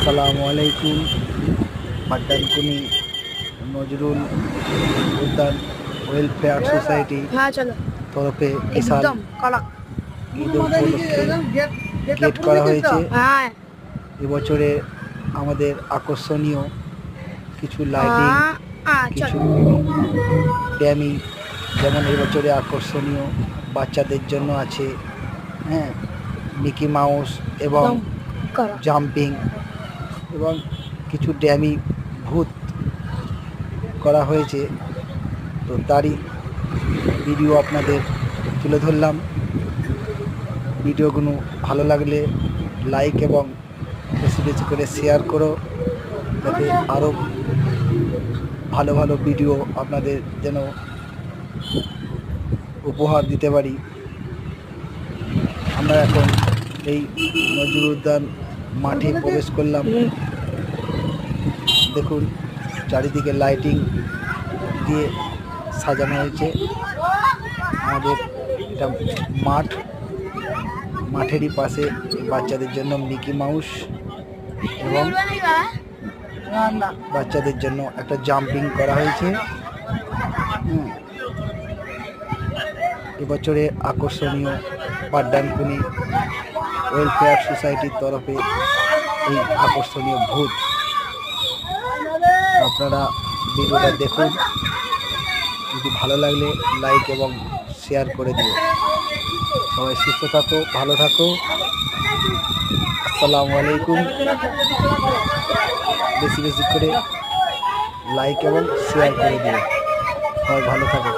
আসসালামু আলাইকুম। পাড্ডানকুনি নজরুল উদ্যান ওয়েলফেয়ার সোসাইটি তরফে বিশাল ঈদ উপলক্ষে গেট করা হয়েছে। এবছরে আমাদের আকর্ষণীয় কিছু লাইটিং, কিছু ড্যামি, যেমন এবছরে আকর্ষণীয় বাচ্চাদের জন্য আছে মিকি মাউস এবং জাম্পিং, এবং কিছু ড্যামি ভূত করা হয়েছে। তো তারই ভিডিও আপনাদের তুলে ধরলাম। ভিডিওগুলো ভালো লাগলে লাইক এবং বেশি বেশি করে শেয়ার করো, যাতে আরও ভালো ভালো ভিডিও আপনাদের যেন উপহার দিতে পারি। আমরা এখন এই নজরুল উদ্যান মাঠে প্রবেশ করলাম। দেখুন চারিদিকে লাইটিং দিয়ে সাজানো হয়েছে। আমাদের এটা মাঠেরই পাশে বাচ্চাদের জন্য মিকি মাউস এবং বাচ্চাদের জন্য একটা জাম্পিং করা হয়েছে। এবছরে আকর্ষণীয় পাড্ডানকুনি ওয়েলফেয়ার সোসাইটির তরফে এই আকর্ষণীয় ভূত। আপনারা ভিডিওটা দেখুন, যদি ভালো লাগলে লাইক এবং শেয়ার করে দিও। সবাই সুস্থ থাকো, ভালো থাকো। আসসালামু আলাইকুম। বেশি বেশি করে লাইক এবং শেয়ার করে দিও। সবাই ভালো থাকো।